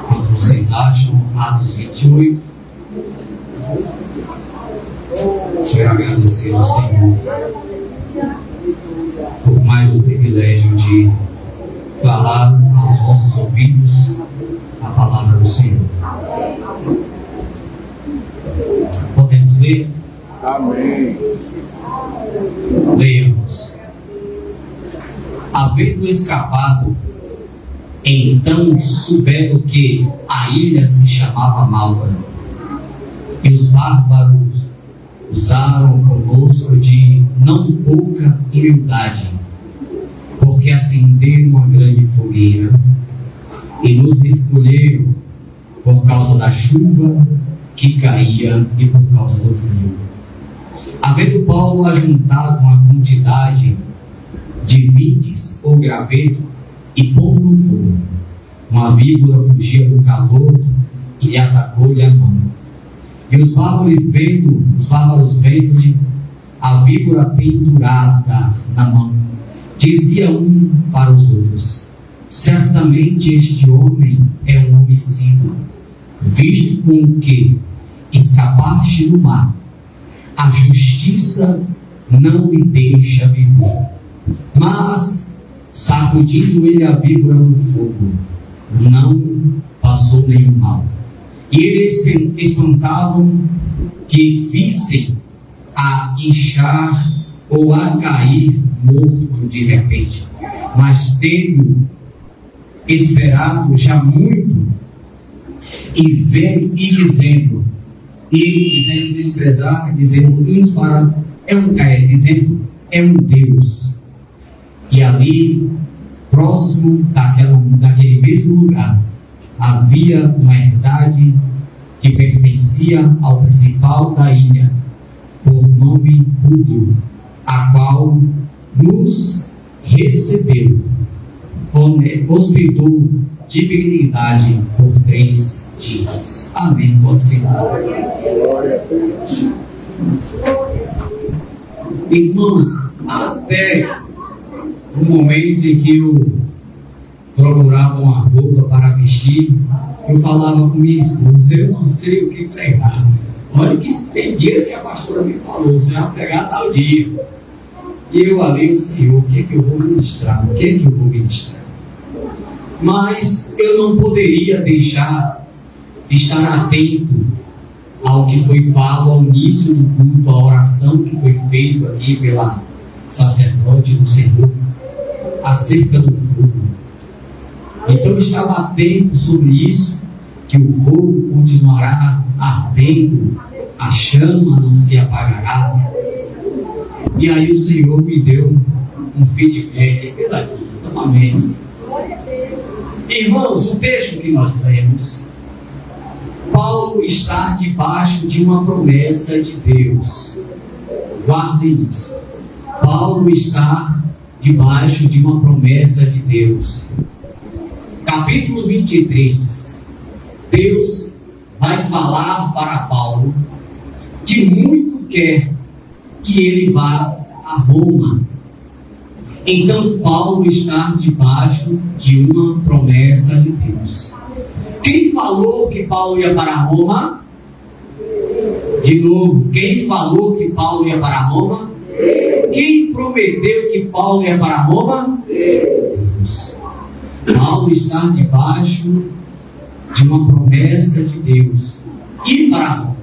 Quanto vocês acham? Atos 28. Quero agradecer ao Senhor por mais o privilégio de falar aos vossos ouvidos a palavra do Senhor. Podemos ler? Amém. Leamos. Havendo escapado, então souberam que a ilha se chamava Malta, e os bárbaros usaram conosco de não pouca humildade, porque acenderam uma grande fogueira e nos escolheram por causa da chuva que caía e por causa do frio. Havendo Paulo ajuntado uma quantidade de vides ou graveto e pondo no fogo, uma víbora fugia do calor e lhe atacou-lhe a mão. E os bárbaros vendo-lhe a víbora pendurada na mão, dizia um para os outros: certamente este homem é um homicida, visto com que escapaste do mar, a justiça não lhe deixa viver. Mas, sacudindo ele a víbora no fogo, não passou nenhum mal. E eles espantavam que vissem a inchar ou a cair morto de repente. Mas tendo esperado já muito, dizendo é um Deus. E ali, próximo daquele mesmo lugar, havia uma herdade que pertencia ao principal da ilha, por nome Públio, a qual nos recebeu, hospedou de dignidade por 3 dias. Amém. Pode sentar. Irmãos, até o momento em que eu procurava uma roupa para vestir, eu falava com minha esposa: eu não sei o que pregar. Olha que tem dias que a pastora me falou: você vai pregar tal dia. E eu ali, o Senhor, o que é que eu vou ministrar? O que é que eu vou ministrar? Mas eu não poderia deixar de estar atento ao que foi falado ao início do culto, a oração que foi feita aqui pela sacerdote do Senhor acerca do fogo. Então eu estava atento sobre isso, que o fogo continuará ardendo, a chama não se apagará. E aí o Senhor me deu um feedback pela uma mesa. Irmãos, o texto que nós lemos, Paulo está debaixo de uma promessa de Deus. Guardem isso. Paulo está debaixo de uma promessa de Deus. Capítulo 23. Deus vai falar para Paulo que muito quer que ele vá a Roma. Então Paulo está debaixo de uma promessa de Deus. Quem falou que Paulo ia para Roma? De novo, quem falou que Paulo ia para Roma? Quem prometeu que Paulo ia para Roma? Deus. Paulo está debaixo de uma promessa de Deus. Ir para Roma.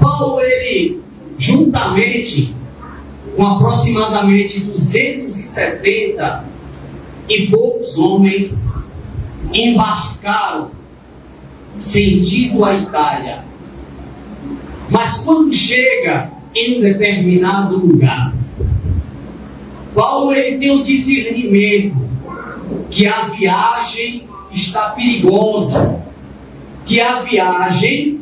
Paulo, ele, juntamente com aproximadamente 270 e poucos homens, embarcaram sentido a Itália. Mas quando chega em um determinado lugar, Paulo, ele tem o discernimento que a viagem está perigosa, que a viagem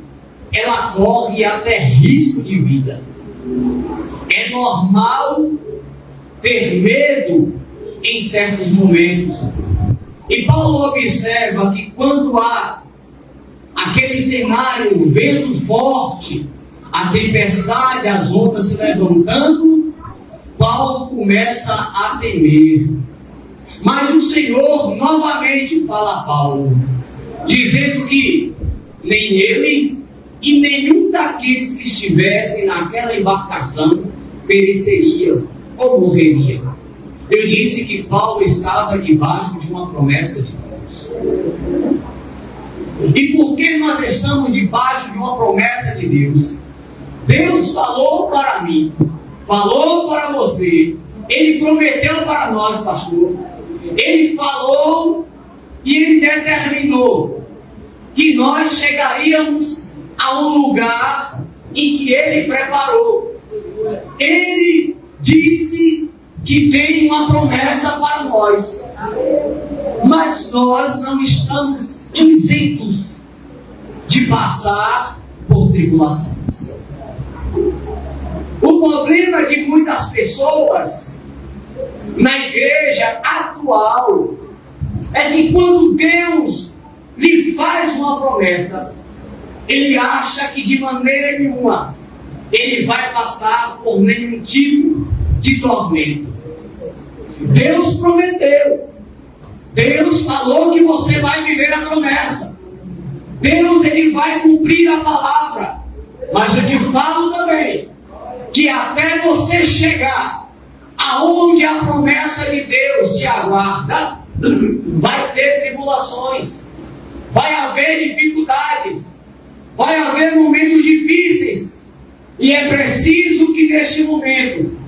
ela corre até risco de vida. É normal ter medo em certos momentos. E Paulo observa que quando há aquele cenário, vento forte, a tempestade, as ondas se levantando, Paulo começa a temer. Mas o Senhor novamente fala a Paulo, dizendo que nem ele e nenhum daqueles que estivessem naquela embarcação pereceria ou morreria. Eu disse que Paulo estava debaixo de uma promessa de Deus. E por que nós estamos debaixo de uma promessa de Deus? Deus falou para mim, falou para você, Ele prometeu para nós, pastor, Ele falou e Ele determinou que nós chegaríamos a um lugar em que Ele preparou. Ele disse que tem uma promessa para nós, mas nós não estamos isentos de passar por tribulações. O problema de muitas pessoas na igreja atual é que quando Deus lhe faz uma promessa, ele acha que de maneira nenhuma ele vai passar por nenhum tipo de tormento. Deus prometeu, Deus falou que você vai viver a promessa, Deus ele vai cumprir a palavra, mas eu te falo também que até você chegar aonde a promessa de Deus se aguarda, vai ter tribulações, vai haver dificuldades, vai haver momentos difíceis, e é preciso que neste momento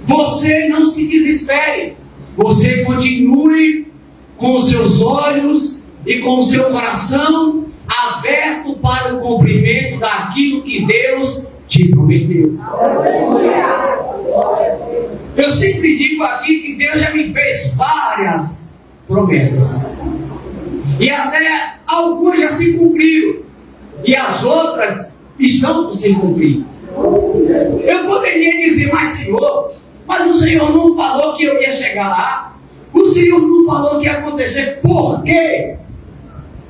você não se desespere, você continue com os seus olhos e com o seu coração aberto para o cumprimento daquilo que Deus te prometeu. Eu sempre digo aqui que Deus já me fez várias promessas, e até algumas já se cumpriram, e as outras estão por se cumprir. Eu poderia dizer, mas o Senhor não falou que eu ia chegar lá, o Senhor não falou que ia acontecer. Por quê?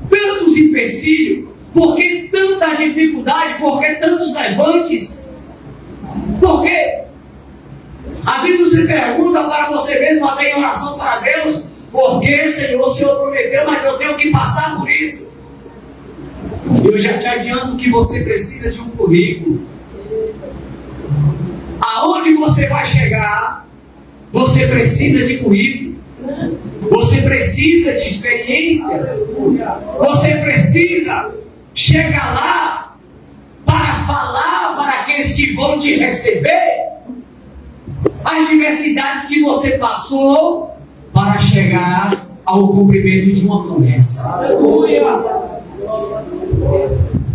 Tantos empecilhos, por que tanta dificuldade, por que tantos levantes? Por quê? Às vezes você pergunta para você mesmo, até em oração para Deus, por que, Senhor, o Senhor prometeu, mas eu tenho que passar por isso? Eu já te adianto que você precisa de um currículo. Aonde você vai chegar, você precisa de currículo, você precisa de experiências, você precisa chegar lá para falar para aqueles que vão te receber as diversidades que você passou para chegar ao cumprimento de uma promessa. Aleluia!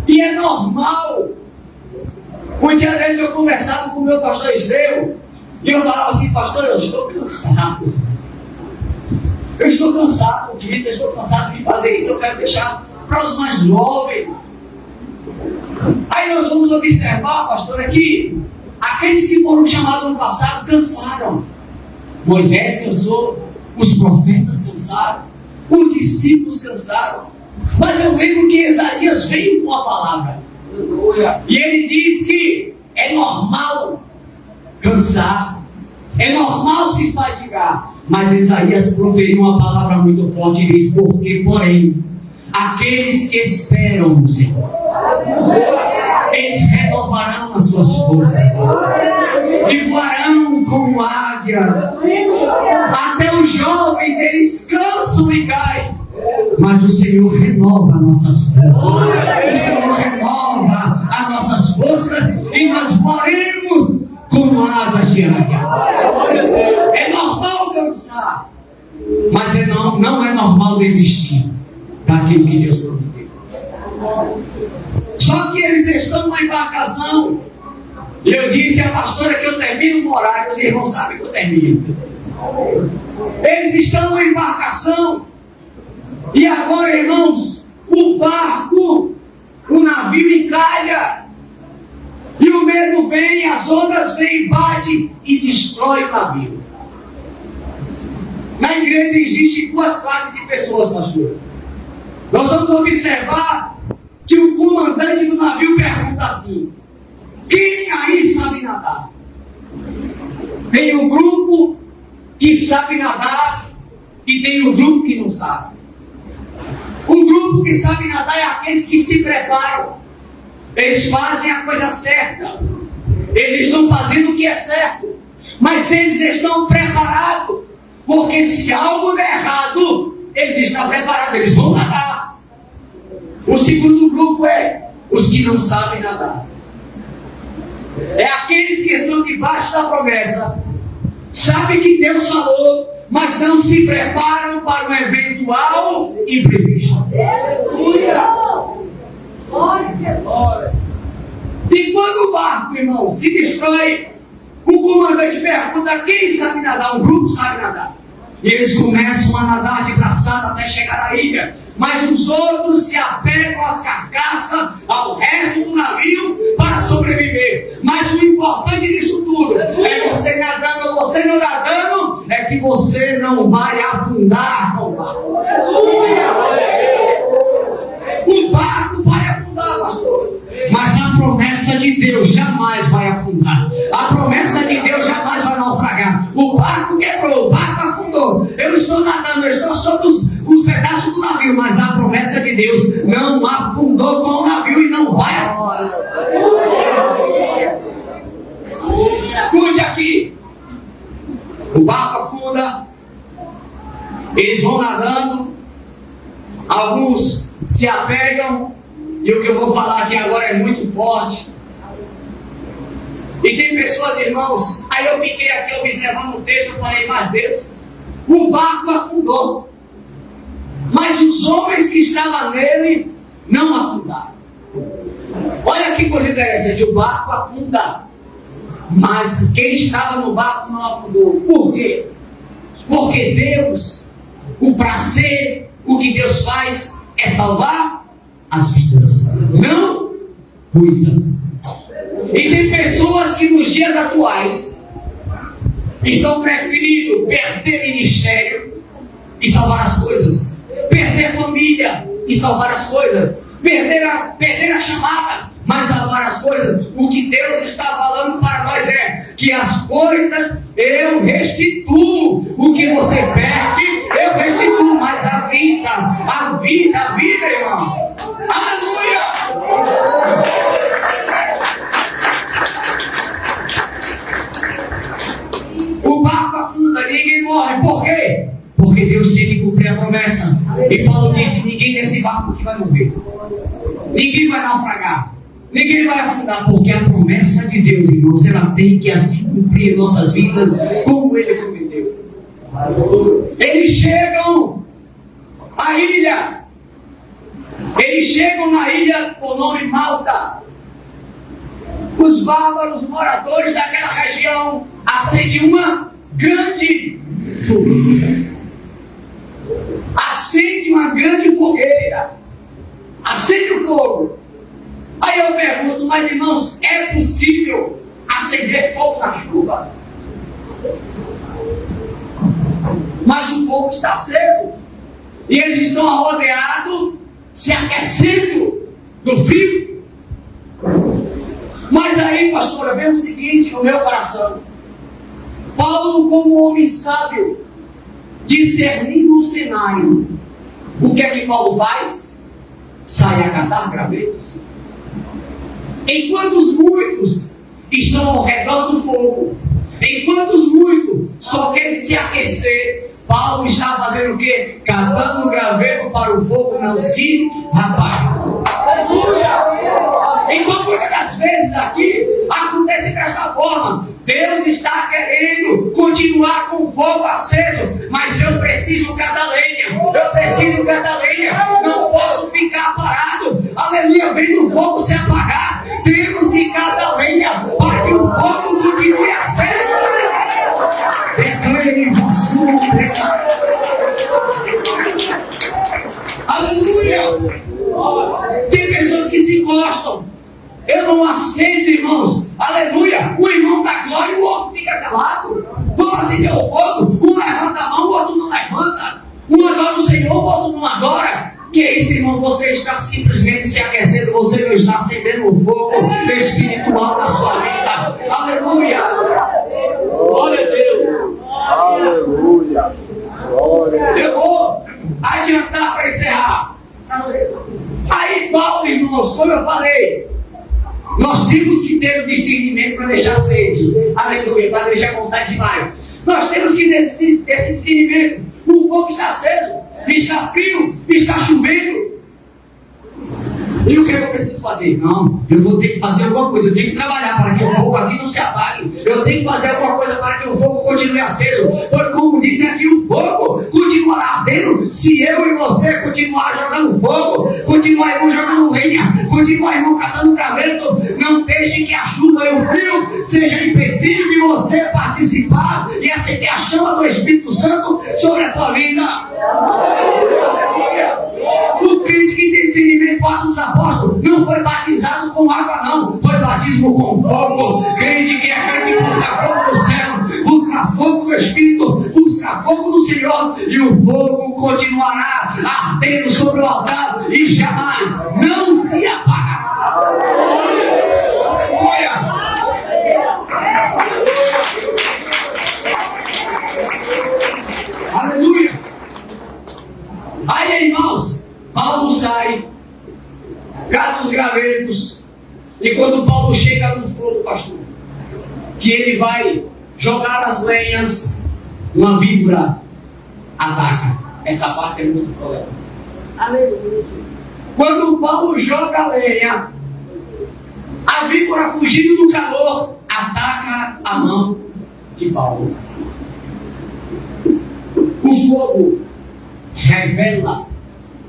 E é normal. Um dia desse eu conversava com o meu pastor Estreu, e eu falava assim, pastor, eu estou cansado. Eu estou cansado disso, eu estou cansado de fazer isso, eu quero deixar para os mais jovens. Aí nós vamos observar, pastor, aqui, aqueles que foram chamados no passado cansaram. Moisés cansou, os profetas cansaram, os discípulos cansaram. Mas eu lembro que Isaías veio com a palavra. E ele diz que é normal cansar, é normal se fadigar. Mas Isaías proferiu uma palavra muito forte e diz, porque, porém, aqueles que esperam no Senhor, eles renovarão as suas forças e voarão como águia. Até os jovens, eles cansam e caem, mas o Senhor renova nossas forças. O Senhor renova as nossas forças e nós voaremos como asas de águia. É normal cansar, mas não é normal desistir daquilo que Deus prometeu. Só que eles estão numa embarcação, e eu disse à pastora que eu termino no horário, os irmãos sabem que eu termino. Eles estão numa embarcação, e agora, irmãos, o barco, o navio encalha, e o medo vem, as ondas vêm, bate e destrói o navio. Na igreja existem duas classes de pessoas, pastor. Nós vamos observar que o comandante do navio pergunta assim: quem aí sabe nadar? Tem um grupo que sabe nadar e tem um grupo que não sabe. Um grupo que sabe nadar é aqueles que se preparam. Eles fazem a coisa certa. Eles estão fazendo o que é certo. Mas eles estão preparados. Porque se algo der errado, eles estão preparados. Eles vão nadar. O segundo grupo é os que não sabem nadar. É aqueles que estão debaixo da promessa. Sabem que Deus falou, mas não se preparam para um eventual imprevisto. E quando o barco, irmão, se destrói, o comandante pergunta: quem sabe nadar? Um grupo sabe nadar. E eles começam a nadar de braçada até chegar à ilha. Mas os outros se apegam às carcaças, ao resto do navio, para sobreviver. Mas o importante disso tudo é você nadando ou você não nadando, é que você não vai afundar com o barco. O barco vai afundar, pastor. Mas a promessa de Deus jamais vai afundar. A promessa de Deus jamais vai naufragar. O barco quebrou, o barco afundou. Eu estou nadando, eu estou sobre os pedaços do navio, mas a promessa de Deus não afundou com o navio e não vai afundar. Escute aqui. O barco afunda. Eles vão nadando. Alguns se apegam. E o que eu vou falar aqui agora é muito forte. E tem pessoas, irmãos, aí eu fiquei aqui observando o texto, eu falei: mas Deus, o barco afundou, mas os homens que estavam nele não afundaram. Olha que coisa interessante, o barco afunda, mas quem estava no barco não afundou. Por quê? Porque Deus, o prazer, o que Deus faz é salvar as vidas, não coisas. E tem pessoas que nos dias atuais estão preferindo perder ministério e salvar as coisas, perder família e salvar as coisas, perder a chamada, mas salvar as coisas. O que Deus está falando para nós é que as coisas eu restituo. O que você perde, eu restituo. Mas a vida, irmão. Aleluia! O barco afunda, ninguém morre. Por quê? Porque Deus tinha que cumprir a promessa. E Paulo disse: ninguém nesse barco que vai morrer. Ninguém vai naufragar. Ninguém vai afundar. Porque a promessa de Deus, irmãos, ela tem que assim cumprir em nossas vidas como Ele prometeu. Eles chegam à ilha. Eles chegam na ilha por nome Malta. Os bárbaros moradores daquela região acendem uma grande fogueira. Acende uma grande fogueira. Acende o fogo. Aí eu pergunto: mas irmãos, é possível acender fogo na chuva? Mas o fogo está aceso. E eles estão rodeados, se aquecendo do frio. Mas aí, pastora, vem o seguinte no meu coração. Paulo, como homem sábio, discernindo o cenário, o que é que Paulo faz? Sai a catar gravetos. Enquanto os muitos estão ao redor do fogo, enquanto os muitos só querem se aquecer, Paulo está fazendo o quê? Catando o graveto para o fogo não se apagar. Então, muitas das vezes aqui acontece desta forma. Deus está querendo continuar com o fogo aceso, mas eu preciso cada lenha. Eu preciso cada lenha. Não posso ficar parado. Aleluia, vendo o fogo se apagar. Temos que cada lenha para que o fogo continue aceso. Aleluia. Tem pessoas que se gostam. Eu não aceito, irmãos. Aleluia. O irmão dá glória e o outro fica calado. Vamos acender o fogo. Um levanta a mão, o outro não levanta. Um adora o Senhor, o outro não adora. Que é isso, irmão? Você está simplesmente se aquecendo. Você não está acendendo o fogo espiritual na sua vida. Aleluia. Glória a Deus. Aleluia. Glória a Deus. como eu falei, nós temos que ter o discernimento para deixar sede. Aleluia, para deixar vontade demais. Nós temos que ter esse discernimento. O fogo está aceso, está frio, está chovendo. E o que eu preciso fazer? Não, eu vou ter que fazer alguma coisa, eu tenho que trabalhar para que o fogo aqui não se apague. Eu tenho que fazer alguma coisa para que o fogo continue aceso. Foi como disse aqui, o fogo continuará ardendo se eu e você continuar jogando fogo, continuar jogando lenha, continuar catando graveto. Não deixe que a chuva e o frio seja empecilho de você participar e acender a chama do Espírito Santo sobre a tua vida. O crente que tem discernimento para os apóstolos não foi batizado com água, não, foi batismo com fogo. Crente que é crente busca fogo do céu, busca fogo do Espírito, busca fogo do Senhor, e o fogo continuará ardendo sobre o altar e jamais não se apagará. Aleluia! Aí, irmãos, Paulo sai, cata os gravetos, e quando Paulo chega no fogo, pastor, que ele vai jogar as lenhas, uma víbora ataca. Essa parte é muito problemática. Aleluia. Quando Paulo joga a lenha, a víbora, fugindo do calor, ataca a mão de Paulo. O fogo revela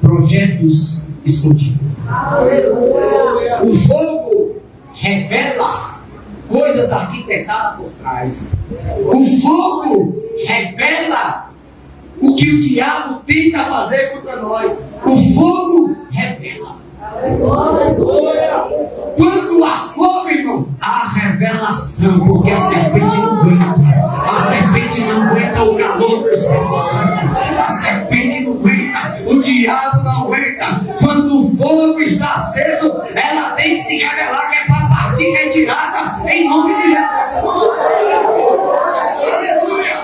projetos escondidos. Aleluia. O fogo revela coisas arquitetadas por trás. O fogo revela o que o diabo tenta fazer contra nós. O fogo revela. Aleluia. Quando há fogo, irmão, há revelação, porque a serpente não aguenta. A serpente não aguenta o calor do Espírito Santo. A serpente não aguenta, o diabo não aguenta. Quando o fogo está aceso, ela tem que se revelar, que é para partir retirada em nome de Jesus. Aleluia!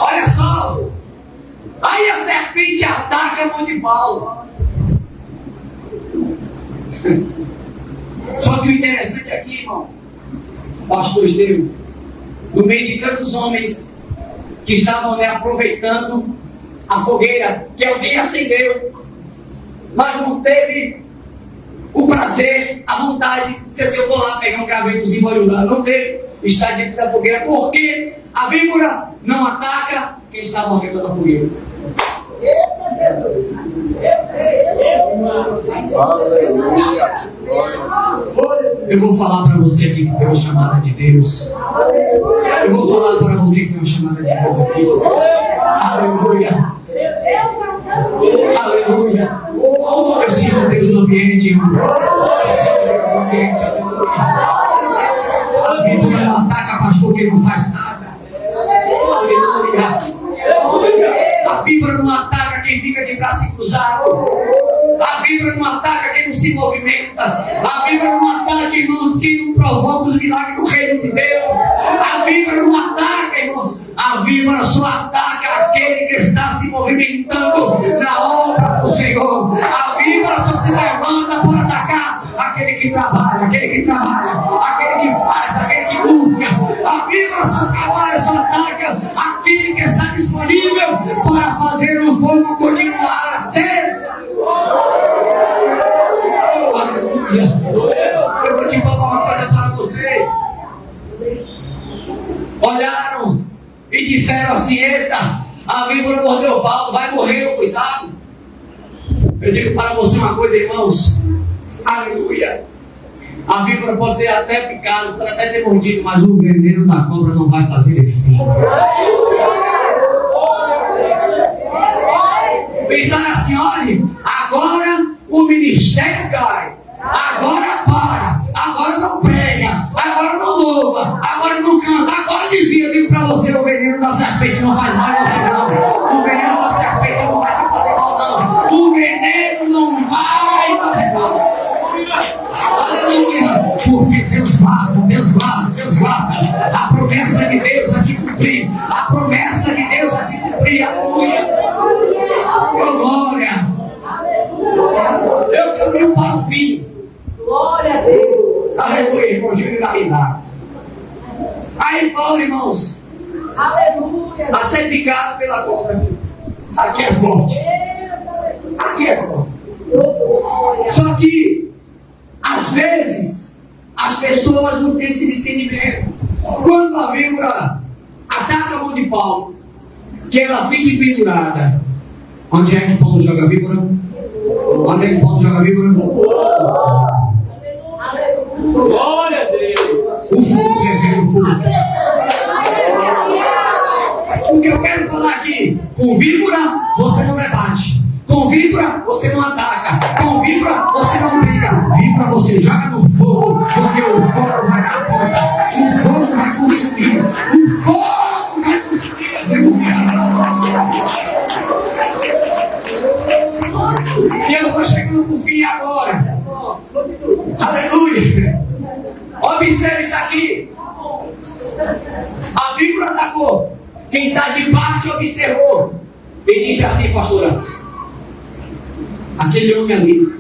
Olha só, aí a serpente ataca a mão de Paulo. Só que o interessante aqui, irmão, pastor Estevão, no meio de tantos homens que estavam aproveitando a fogueira que alguém acendeu, mas não teve o prazer, a vontade de dizer, eu vou lá pegar um gravetozinho e vou ajudar. Não teve, está dentro da fogueira, porque a víbora não ataca quem está morrendo da fogueira. Eu vou falar para você aqui que tem uma chamada de Deus. Eu vou falar para você que tem uma chamada de Deus aqui. Aleluia. Aleluia. Eu sinto Deus no ambiente, irmão. Eu sinto Deus no ambiente. A Bíblia não ataca pastor que não faz nada. Aleluia. A víbora não ataca quem fica de braço cruzado. A víbora não ataca quem não se movimenta. A víbora não ataca, irmãos, quem não provoca os milagres do reino de Deus. A víbora não ataca, irmãos. A víbora só ataca aquele que está se movimentando na obra do Senhor. A víbora só se levanta para atacar aquele que trabalha, aquele que faz, aquele que busca. A víbora só trabalha, só ataca aquele que está disponível para fazer o fogo continuar aceso. Aleluia. Eu vou te falar uma coisa para você. Olharam e disseram assim: eita, a víbora mordeu Paulo, vai morrer, cuidado. Eu digo para você uma coisa, irmãos. Aleluia. A víbora pode ter até picado, pode até ter mordido, mas o veneno da cobra não vai fazer efeito. Pensaram assim: olha, agora o ministério cai, agora para, agora não prega, agora não louva, agora não canta, agora dizia. Eu digo para você: o veneno da serpente não faz mal a você, não. O veneno da serpente não vai te fazer mal, não. O veneno não vai fazer mal. Aleluia. Porque Deus guarda, Deus guarda, Deus guarda. A promessa de Deus vai se cumprir. A promessa de Deus vai se cumprir. Aleluia. Glória. Eu caminho para o Aí Paulo, irmãos, Aleluia. a ser picado pela cobra. Aqui é forte. Aqui é forte. Só que, às vezes, as pessoas não têm esse discernimento. Quando a víbora ataca a mão de Paulo, que ela fique pendurada. Onde é que Paulo joga a víbora? Onde é que Paulo joga a víbora? Glória a Deus. O fogo revela o fogo. O que eu quero falar aqui, com víbora você não rebate, com víbora você não ataca, com víbora você não briga, víbora você joga no fogo, porque o fogo vai dar conta, o fogo vai consumir, o fogo vai consumir. E eu vou chegando no fim agora. Aleluia. Observe isso aqui. A víbora atacou. Quem está de parte observou. E disse assim, pastora: aquele homem ali,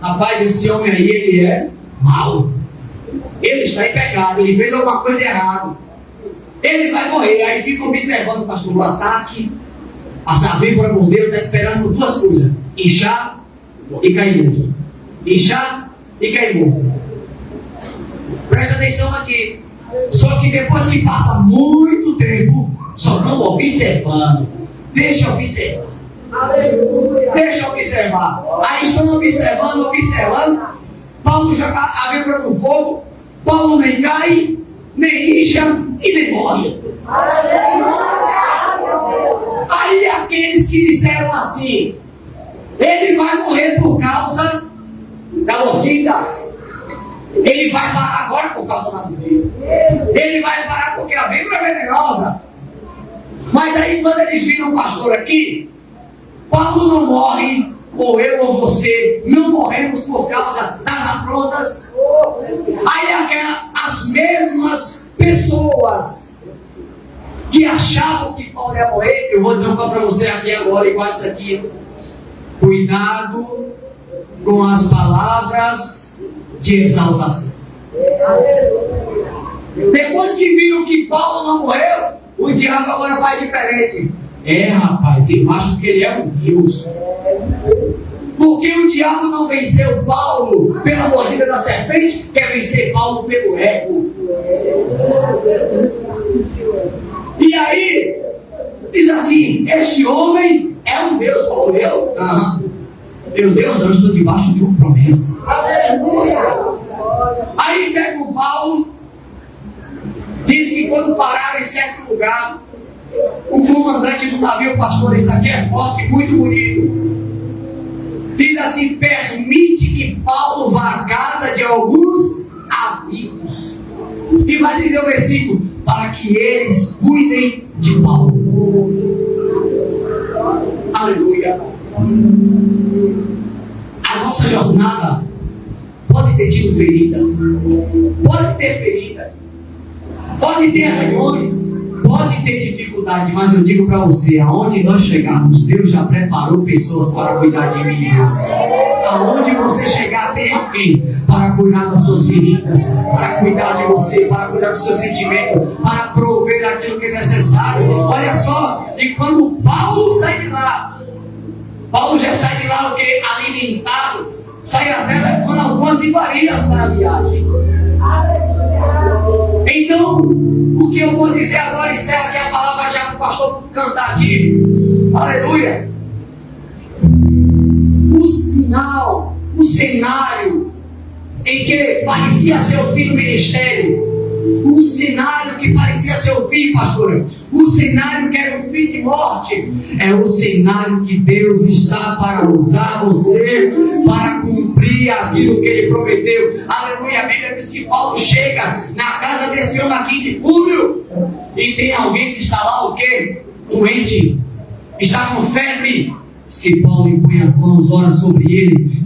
rapaz, esse homem aí, ele é mau. Ele está em pecado, ele fez alguma coisa errada. Ele vai morrer. Aí fica observando, pastor, o ataque. A víbora mordeu, está esperando duas coisas: inchar e cair morto. Inchar e cair morto. Presta atenção aqui. Só que depois que passa muito tempo, só não observando. Deixa observar. Aleluia. Deixa observar. Aí estão observando. Paulo joga a víbora no fogo. Paulo nem cai, nem incha e nem morre. Aí aqueles que disseram assim: ele vai morrer por causa da mordida. Ele vai parar agora por causa da mordida. Ele vai parar porque a víbora é venenosa. Mas aí quando eles viram o pastor aqui, Paulo não morre, ou eu ou você não morremos por causa das afrontas. Aí as mesmas pessoas que achavam que Paulo ia morrer, eu vou dizer uma coisa para você aqui agora, igual isso aqui: cuidado com as palavras de exaltação. Depois que viram que Paulo não morreu, o diabo agora faz diferente. Rapaz, eu acho que ele é um Deus. Porque o diabo não venceu Paulo pela mordida da serpente, quer vencer Paulo pelo ego. E aí, diz assim: este homem é um Deus como eu? Meu Deus, eu estou debaixo de uma promessa. Aí pega o Paulo, diz que quando pararam em certo lugar, o comandante do navio, pastor, isso aqui é forte, muito bonito, diz assim: permite que Paulo vá à casa de alguns amigos. E vai dizer o versículo: para que eles cuidem de Paulo. Aleluia. A nossa jornada pode ter tido feridas, pode ter feridas, pode ter arranhões, pode ter dificuldade, mas eu digo para você: aonde nós chegarmos, Deus já preparou pessoas para cuidar de mim e você. Aonde você chegar, tem alguém para cuidar das suas feridas, para cuidar de você, para cuidar do seu sentimento, para prover aquilo que é necessário. Olha só, e quando Paulo sai de lá, Paulo já sai de lá o que? Alimentado, sai até levando algumas iguarias para a viagem. Então, o que eu vou dizer agora, encerra aqui a palavra já para o pastor cantar aqui. Aleluia. O sinal, o cenário em que parecia ser o fim do ministério, um cenário que parecia ser o fim, pastor, um cenário que era o fim de morte, é o cenário que Deus está para usar você para cumprir aquilo que Ele prometeu. Aleluia. A Bíblia diz que Paulo chega na casa desse homem aqui de Públio e tem alguém que está lá, o quê? Doente, está com febre, Diz que Paulo impõe as mãos, ora sobre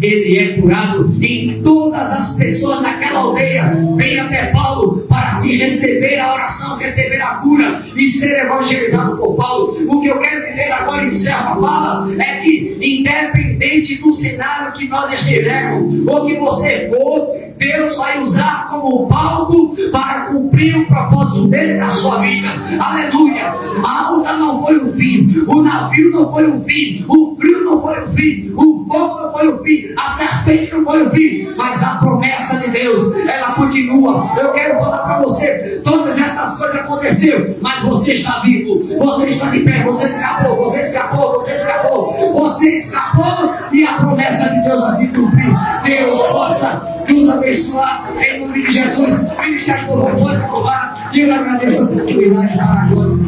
ele é curado. E todas as pessoas daquela aldeia vêm até Paulo para se receber a oração, receber a cura e ser evangelizado por Paulo. O que eu quero dizer agora, encerro a fala, é que independente do cenário que nós estivermos, ou que você for, Deus vai usar como palco para cumprir o propósito dele na sua vida. Aleluia! Malta não foi o fim, o navio não foi o fim, o frio não foi o fim, o fogo não foi o fim, a serpente não foi o fim, mas a promessa de Deus, ela continua. Eu quero falar para você, todas essas coisas aconteceram, mas você está vivo, você está de pé, você escapou, você escapou, você escapou, você escapou, e a promessa de Deus vai se cumprir. Deus possa nos abençoar em nome de Jesus. Ministério do louvor e louvar, e eu agradeço a oportunidade para agora.